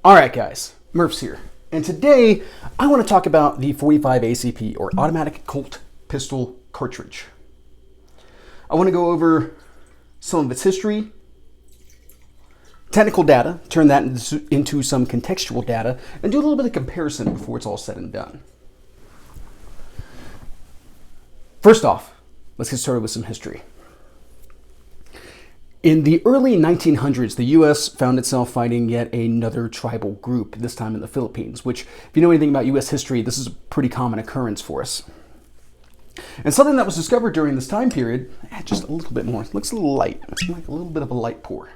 Alright guys, Murph's here, and today I want to talk about the 45 ACP, or Automatic Colt Pistol cartridge. I want to go over some of its history, technical data, turn that into some contextual data, and do a little bit of comparison before it's all said and done. First off, let's get started with some history. In the early 1900s, the U.S. found itself fighting yet another tribal group, this time in the Philippines, which, if you know anything about U.S. history, this is a pretty common occurrence for us. And something that was discovered during this time period, just a little bit more, it looks a little light, it's like a little bit of a light pour.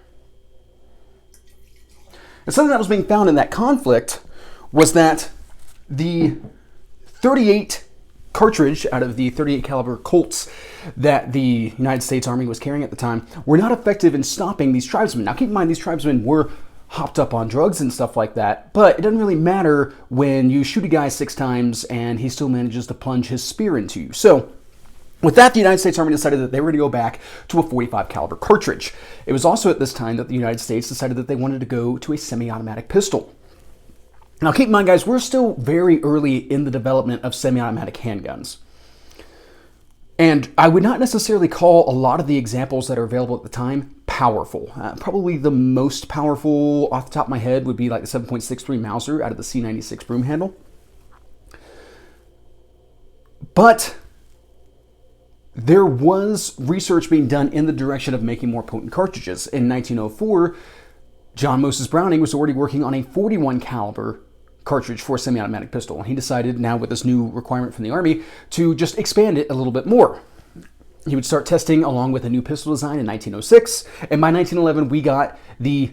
And something that was being found in that conflict was that the 38 cartridge out of the 38 caliber Colts that the United States Army was carrying at the time were not effective in stopping these tribesmen. Now keep in mind, these tribesmen were hopped up on drugs and stuff like that, but it doesn't really matter when you shoot a guy 6 times and he still manages to plunge his spear into you. So with that, the United States Army decided that they were going to go back to a 45 caliber cartridge. It was also at this time that the United States decided that they wanted to go to a semi-automatic pistol. Now keep in mind, guys, we're still very early in the development of semi-automatic handguns. And I would not necessarily call a lot of the examples that are available at the time powerful. Probably the most powerful off the top of my head would be like the 7.63 Mauser out of the C96 broom handle. But there was research being done in the direction of making more potent cartridges. In 1904, John Moses Browning was already working on a 41 caliber cartridge for a semi-automatic pistol. And he decided, now with this new requirement from the Army, to just expand it a little bit more. He would start testing along with a new pistol design in 1906. And by 1911, we got the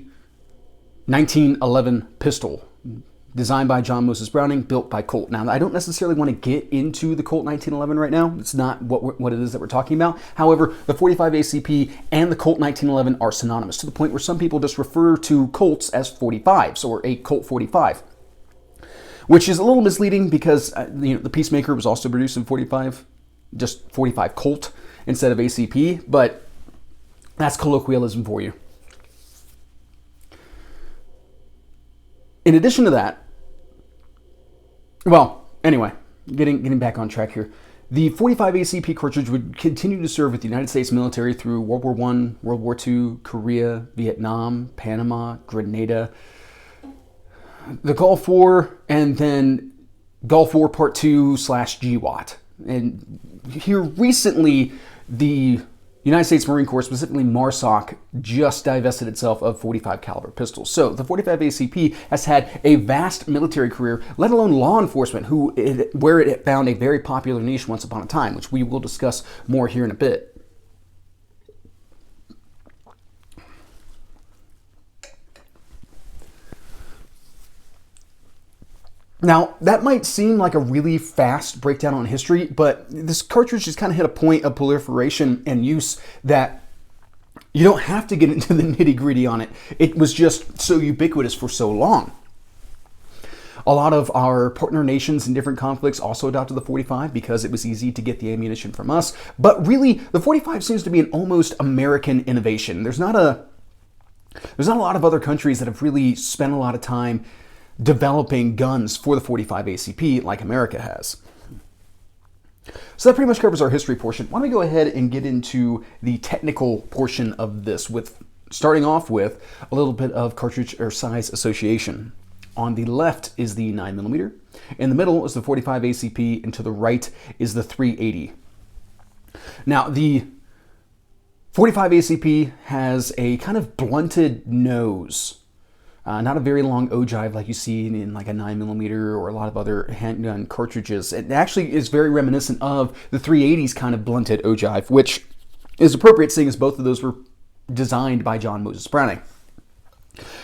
1911 pistol, designed by John Moses Browning, built by Colt. Now, I don't necessarily want to get into the Colt 1911 right now. It's not what it is that we're talking about. However, the 45 ACP and the Colt 1911 are synonymous, to the point where some people just refer to Colts as 45s, or a Colt 45. Which is a little misleading because the Peacemaker was also produced in 45, just 45 Colt instead of ACP, but that's colloquialism for you. In addition to that, well, anyway, getting back on track here, the 45 ACP cartridge would continue to serve with the United States military through World War I, World War II, Korea, Vietnam, Panama, Grenada, the Gulf War, and then Gulf War Part 2 / GWOT. And here recently, the United States Marine Corps, specifically MARSOC, just divested itself of 45 caliber pistols. So the 45 ACP has had a vast military career, let alone law enforcement, where it found a very popular niche once upon a time, which we will discuss more here in a bit. Now, that might seem like a really fast breakdown on history, but this cartridge just kind of hit a point of proliferation and use that you don't have to get into the nitty-gritty on it. It was just so ubiquitous for so long. A lot of our partner nations in different conflicts also adopted the 45 because it was easy to get the ammunition from us. But really, the 45 seems to be an almost American innovation. There's not a lot of other countries that have really spent a lot of time developing guns for the 45 ACP like America has. So that pretty much covers our history portion. Why don't we go ahead and get into the technical portion of this, starting off with a little bit of cartridge or size association. On the left is the 9mm, in the middle is the 45 ACP, and to the right is the 380. Now, the 45 ACP has a kind of blunted nose. Not a very long ogive like you see in like a 9mm or a lot of other handgun cartridges. It actually is very reminiscent of the 380's kind of blunted ogive, which is appropriate seeing as both of those were designed by John Moses Browning.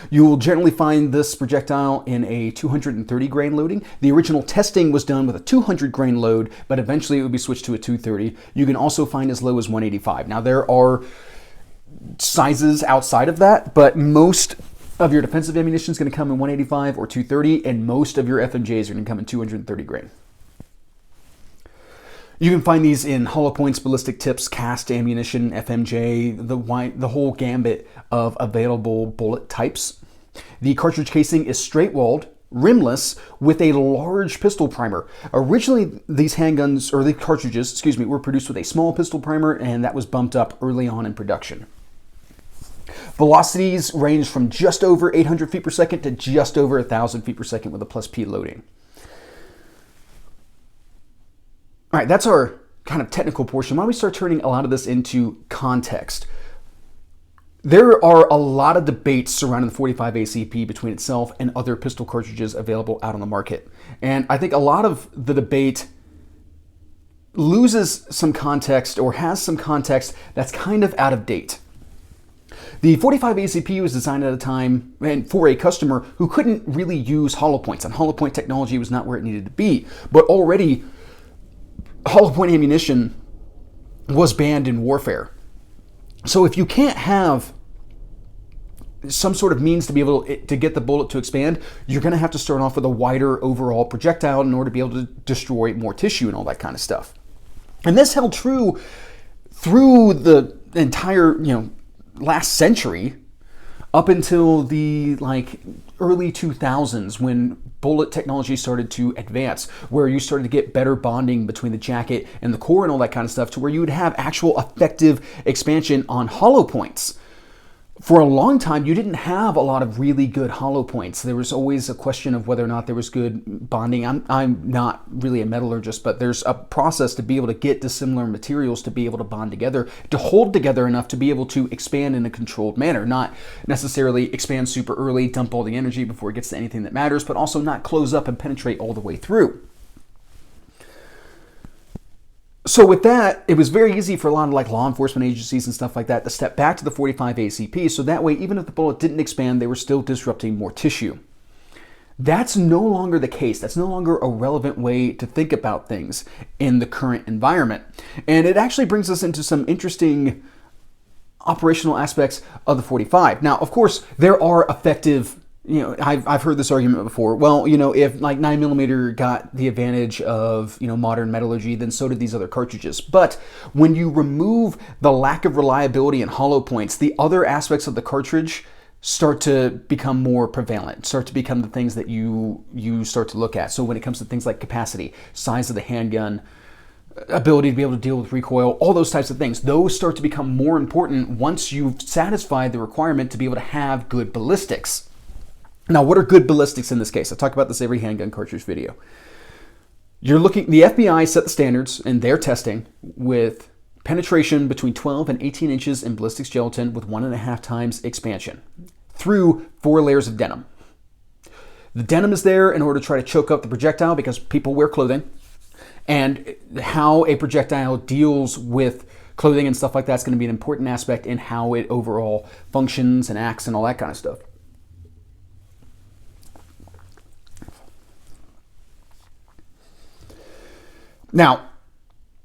You will generally find this projectile in a 230 grain loading. The original testing was done with a 200 grain load, but eventually it would be switched to a 230. You can also find as low as 185. Now there are sizes outside of that, but most of your defensive ammunition is going to come in 185 or 230, and most of your FMJs are going to come in 230 grain. You can find these in hollow points, ballistic tips, cast ammunition, FMJ, the whole gambit of available bullet types. The cartridge casing is straight-walled, rimless, with a large pistol primer. Originally, these handguns, or the cartridges, excuse me, were produced with a small pistol primer, and that was bumped up early on in production. Velocities range from just over 800 feet per second to just over 1,000 feet per second with a plus P loading. All right, that's our kind of technical portion. Why don't we start turning a lot of this into context? There are a lot of debates surrounding the 45 ACP between itself and other pistol cartridges available out on the market. And I think a lot of the debate loses some context or has some context that's kind of out of date. The 45 ACP was designed at a time and for a customer who couldn't really use hollow points, and hollow point technology was not where it needed to be. But already, hollow point ammunition was banned in warfare. So if you can't have some sort of means to be able to get the bullet to expand, you're going to have to start off with a wider overall projectile in order to be able to destroy more tissue and all that kind of stuff. And this held true through the entire, last century, up until the early 2000s, when bullet technology started to advance, where you started to get better bonding between the jacket and the core and all that kind of stuff, to where you would have actual effective expansion on hollow points. For a long time, you didn't have a lot of really good hollow points. There was always a question of whether or not there was good bonding. I'm not really a metallurgist, but there's a process to be able to get dissimilar materials to be able to bond together, to hold together enough to be able to expand in a controlled manner, not necessarily expand super early, dump all the energy before it gets to anything that matters, but also not close up and penetrate all the way through. So with that, it was very easy for a lot of law enforcement agencies and stuff like that to step back to the 45 ACP, so that way, even if the bullet didn't expand, they were still disrupting more tissue. That's no longer the case. That's no longer a relevant way to think about things in the current environment. And it actually brings us into some interesting operational aspects of the 45. Now, of course, there are effective, I've heard this argument before. Well, if 9mm got the advantage of, modern metallurgy, then so did these other cartridges. But when you remove the lack of reliability and hollow points, the other aspects of the cartridge start to become more prevalent, start to become the things that you start to look at. So when it comes to things like capacity, size of the handgun, ability to be able to deal with recoil, all those types of things, those start to become more important once you've satisfied the requirement to be able to have good ballistics. Now, what are good ballistics in this case? I talk about this every handgun cartridge video. The FBI set the standards in their testing with penetration between 12 and 18 inches in ballistics gelatin with 1.5 times expansion through 4 layers of denim. The denim is there in order to try to choke up the projectile because people wear clothing, and how a projectile deals with clothing and stuff like that is going to be an important aspect in how it overall functions and acts and all that kind of stuff. Now,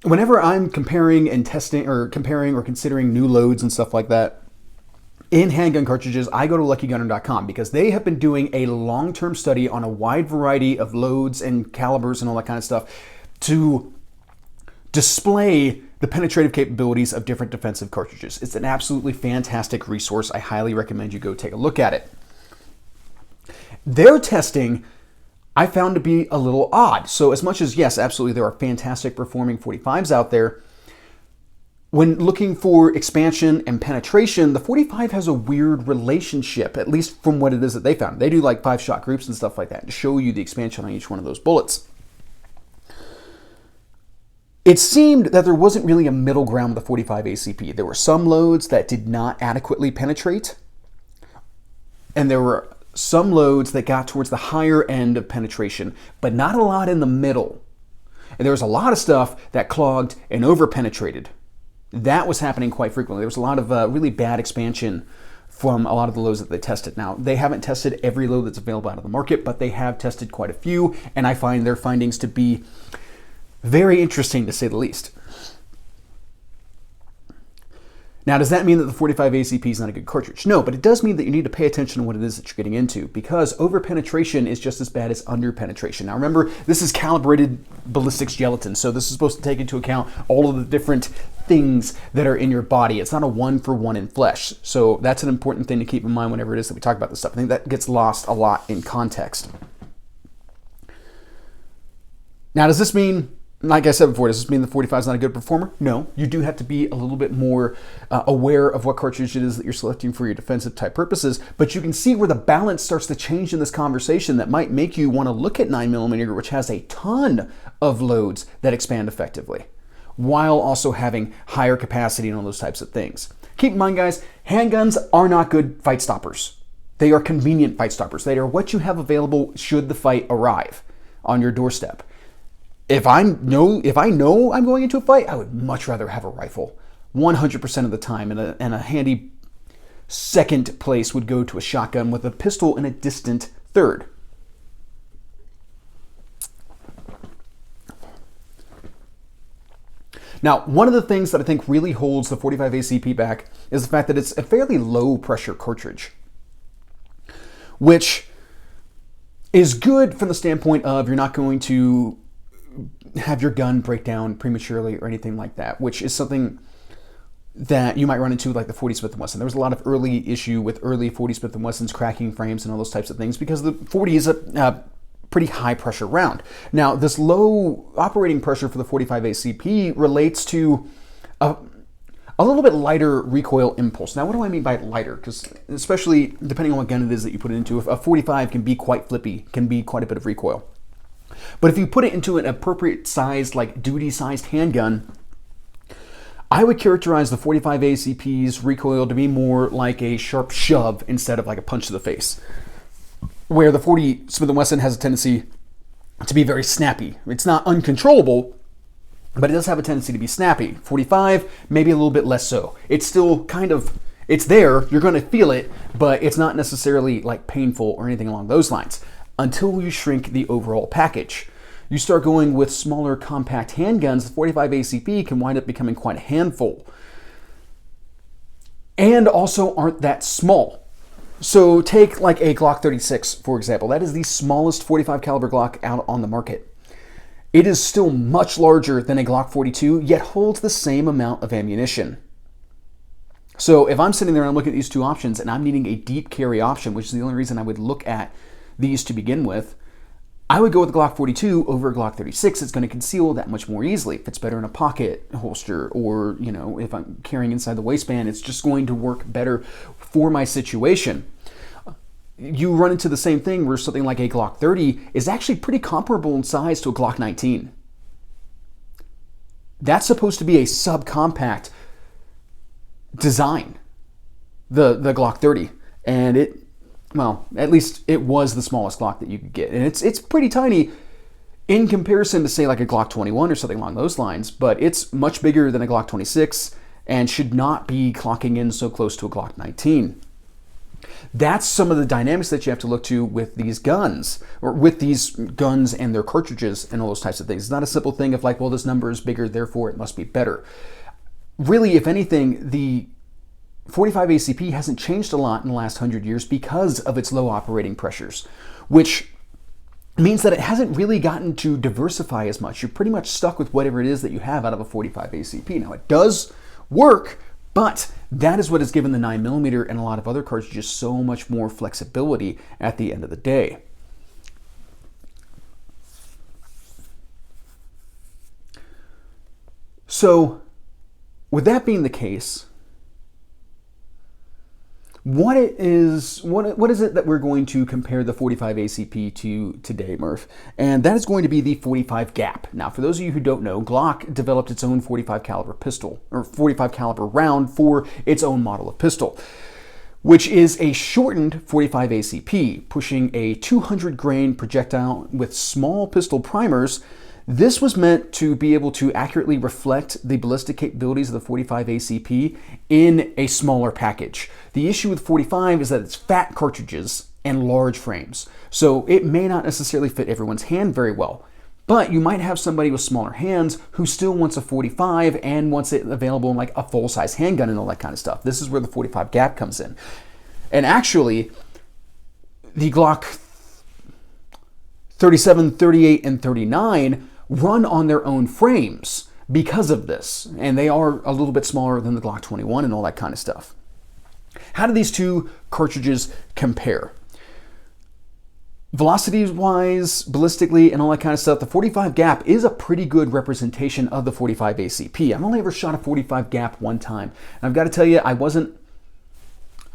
whenever I'm comparing and testing or considering new loads and stuff like that in handgun cartridges, I go to luckygunner.com because they have been doing a long-term study on a wide variety of loads and calibers and all that kind of stuff to display the penetrative capabilities of different defensive cartridges. It's an absolutely fantastic resource. I highly recommend you go take a look at it. Their testing I found to be a little odd. So as much as, yes, absolutely, there are fantastic performing 45s out there, when looking for expansion and penetration, the 45 has a weird relationship, at least from what it is that they found. They do 5-shot groups and stuff like that to show you the expansion on each one of those bullets. It seemed that there wasn't really a middle ground with the 45 ACP. There were some loads that did not adequately penetrate, and there were some loads that got towards the higher end of penetration, but not a lot in the middle. And there was a lot of stuff that clogged and over-penetrated. That was happening quite frequently. There was a lot of really bad expansion from a lot of the loads that they tested. Now, they haven't tested every load that's available out of the market, but they have tested quite a few, and I find their findings to be very interesting, to say the least. Now, does that mean that the 45 ACP is not a good cartridge? No, but it does mean that you need to pay attention to what it is that you're getting into, because over-penetration is just as bad as under-penetration. Now, remember, this is calibrated ballistics gelatin, so this is supposed to take into account all of the different things that are in your body. It's not a one for one in flesh. So that's an important thing to keep in mind whenever it is that we talk about this stuff. I think that gets lost a lot in context. Now, does this mean, like I said before, does this mean the 45 is not a good performer? No, you do have to be a little bit more aware of what cartridge it is that you're selecting for your defensive type purposes, but you can see where the balance starts to change in this conversation that might make you want to look at 9mm, which has a ton of loads that expand effectively, while also having higher capacity and all those types of things. Keep in mind, guys, handguns are not good fight stoppers. They are convenient fight stoppers. They are what you have available should the fight arrive on your doorstep. If I know I'm going into a fight, I would much rather have a rifle 100% of the time, and a handy second place would go to a shotgun with a pistol in a distant third. Now, one of the things that I think really holds the 45 ACP back is the fact that it's a fairly low pressure cartridge, which is good from the standpoint of you're not going to have your gun break down prematurely or anything like that, which is something that you might run into like the 40 Smith & Wesson. There was a lot of early issue with early 40 Smith & Wessons cracking frames and all those types of things because the 40 is a pretty high pressure round. Now, this low operating pressure for the 45 ACP relates to a little bit lighter recoil impulse. Now, what do I mean by lighter? Because especially depending on what gun it is that you put it into, a 45 can be quite flippy, can be quite a bit of recoil. But if you put it into an appropriate size, like duty-sized handgun, I would characterize the 45 ACP's recoil to be more like a sharp shove instead of like a punch to the face, where the 40 Smith & Wesson has a tendency to be very snappy. It's not uncontrollable, but it does have a tendency to be snappy. 45, maybe a little bit less so. It's still kind of, it's there, you're going to feel it, but it's not necessarily like painful or anything along those lines until you shrink the overall package. You start going with smaller compact handguns, the 45 ACP can wind up becoming quite a handful. And also aren't that small. So take like a Glock 36, for example. That is the smallest 45 caliber Glock out on the market. It is still much larger than a Glock 42, yet holds the same amount of ammunition. So if I'm sitting there and I'm looking at these two options and I'm needing a deep carry option, which is the only reason I would look at these to begin with, I would go with the Glock 42 over a Glock 36. It's going to conceal that much more easily. If it's better in a pocket holster, or if I'm carrying inside the waistband, it's just going to work better for my situation. You run into the same thing where something like a Glock 30 is actually pretty comparable in size to a Glock 19. That's supposed to be a subcompact design, the Glock 30, and well, at least it was the smallest Glock that you could get. And it's pretty tiny in comparison to, say, like a Glock 21 or something along those lines, but it's much bigger than a Glock 26 and should not be clocking in so close to a Glock 19. That's some of the dynamics that you have to look to with these guns, or with these guns and their cartridges and all those types of things. It's not a simple thing of like, well, this number is bigger, therefore it must be better. Really, if anything, the 45 ACP hasn't changed a lot in the last 100 years because of its low operating pressures, which means that it hasn't really gotten to diversify as much. You're pretty much stuck with whatever it is that you have out of a 45 ACP. Now, it does work, but that is what has given the 9mm and a lot of other cartridges so much more flexibility at the end of the day. So, with that being the case, what is it that we're going to compare the 45 ACP to today, Murph? And that is going to be the 45 Gap. Now, for those of you who don't know, Glock developed its own 45 caliber pistol, or 45 caliber round for its own model of pistol, which is a shortened 45 ACP, pushing a 200 grain projectile with small pistol primers. This was meant to be able to accurately reflect the ballistic capabilities of the 45 ACP in a smaller package. The issue with 45 is that it's fat cartridges and large frames, so it may not necessarily fit everyone's hand very well. But you might have somebody with smaller hands who still wants a 45 and wants it available in like a full-size handgun and all that kind of stuff. This is where the 45 Gap comes in. And actually, the Glock 37, 38, and 39 run on their own frames. because of this, and they are a little bit smaller than the Glock 21 and all that kind of stuff. How do these two cartridges compare? Velocity-wise, ballistically, and all that kind of stuff, the 45 gap is a pretty good representation of the 45 ACP. I've only ever shot a 45 gap one time. And I've got to tell you,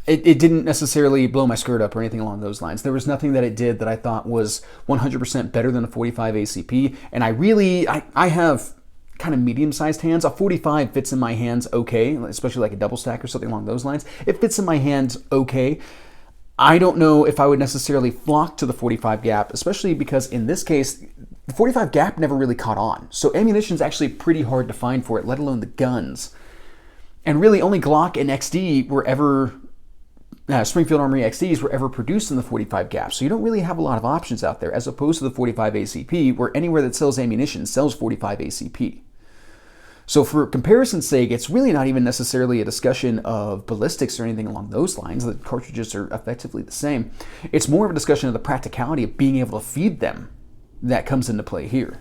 it didn't necessarily blow my skirt up or anything along those lines. There was nothing that it did that I thought was 100% better than a 45 ACP. And I have kind of medium-sized hands. A 45 fits in my hands okay, especially like a double stack or something along those lines. It fits in my hands okay. I don't know if I would necessarily flock to the 45 gap, especially because in this case, the 45 gap never really caught on. So ammunition is actually pretty hard to find for it, let alone the guns. And really only Glock and XD were ever, Springfield Armory XDs were ever produced in the 45 gap. So you don't really have a lot of options out there as opposed to the 45 ACP, where anywhere that sells ammunition sells 45 ACP. So for comparison's sake, it's really not even necessarily a discussion of ballistics or anything along those lines. The cartridges are effectively the same. It's more of a discussion of the practicality of being able to feed them that comes into play here.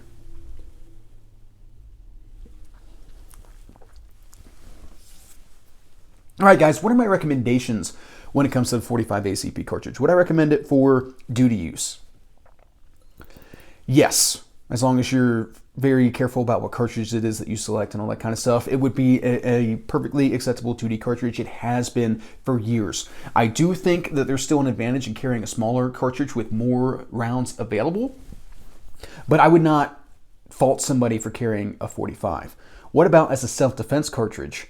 All right, guys, what are my recommendations when it comes to the 45 ACP cartridge? Would I recommend it for duty use? Yes, as long as you're very careful about what cartridge it is that you select and all that kind of stuff. It would be a perfectly acceptable 2D cartridge. It has been for years. I do think that there's still an advantage in carrying a smaller cartridge with more rounds available, but I would not fault somebody for carrying a 45. What about as a self-defense cartridge?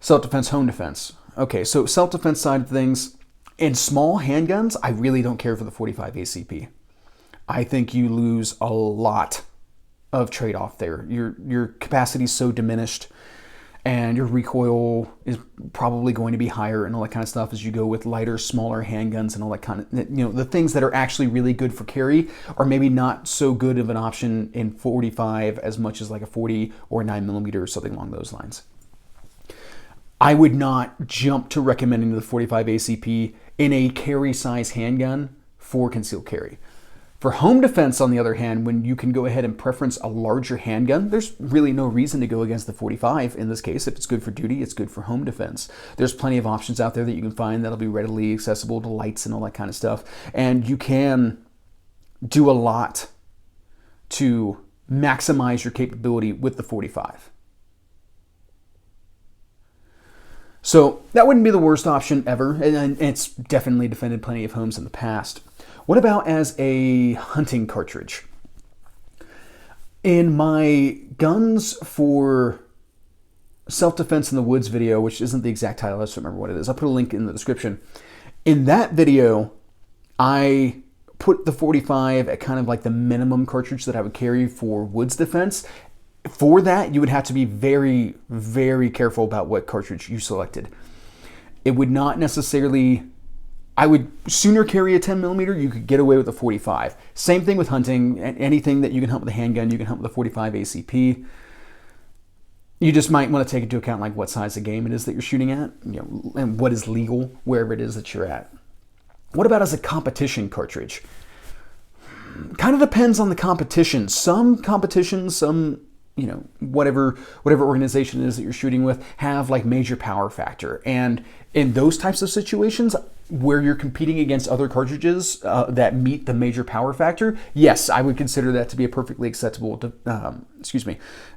Self-defense, home defense. Okay, so self-defense side of things, in small handguns, I really don't care for the 45 ACP. I think you lose a lot of trade-off there. Your capacity is so diminished, and your recoil is probably going to be higher and all that kind of stuff as you go with lighter, smaller handguns and all that kind of, the things that are actually really good for carry are maybe not so good of an option in 45 as much as like a 40 or 9mm or something along those lines. I would not jump to recommending the 45 ACP in a carry size handgun for concealed carry. For home defense, on the other hand, when you can go ahead and preference a larger handgun, there's really no reason to go against the 45 in this case. If it's good for duty, it's good for home defense. There's plenty of options out there that you can find that'll be readily accessible to lights and all that kind of stuff. And you can do a lot to maximize your capability with the 45. So that wouldn't be the worst option ever, and it's definitely defended plenty of homes in the past. What about as a hunting cartridge? In my Guns for Self-Defense in the Woods video, which isn't the exact title, I just don't remember what it is. I'll put a link in the description. In that video, I put the 45 at kind of like the minimum cartridge that I would carry for woods defense. For that, you would have to be very, very careful about what cartridge you selected. It would not necessarily... I would sooner carry a 10mm. You could get away with a 45. Same thing with hunting. Anything that you can hunt with a handgun, you can hunt with a 45 ACP. You just might want to take into account like what size of game it is that you're shooting at, and what is legal wherever it is that you're at. What about as a competition cartridge? Kind of depends on the competition. Some competitions, some whatever organization it is that you're shooting with, have like major power factor. And in those types of situations where you're competing against other cartridges that meet the major power factor, yes, I would consider that to be a perfectly acceptable,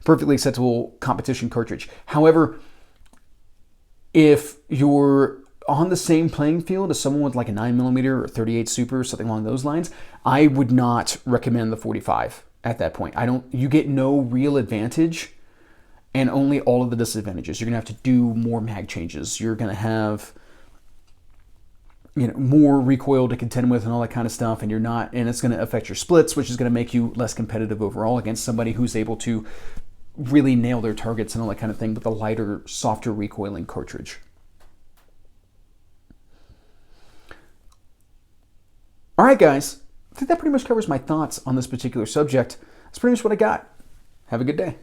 perfectly acceptable competition cartridge. However, if you're on the same playing field as someone with like a 9mm or 38 Super or something along those lines, I would not recommend the 45 at that point. You get no real advantage and only all of the disadvantages. You're gonna have to do more mag changes. You're gonna have more recoil to contend with and all that kind of stuff, and it's gonna affect your splits, which is gonna make you less competitive overall against somebody who's able to really nail their targets and all that kind of thing with a lighter, softer recoiling cartridge. All right, guys. I think that pretty much covers my thoughts on this particular subject. That's pretty much what I got. Have a good day.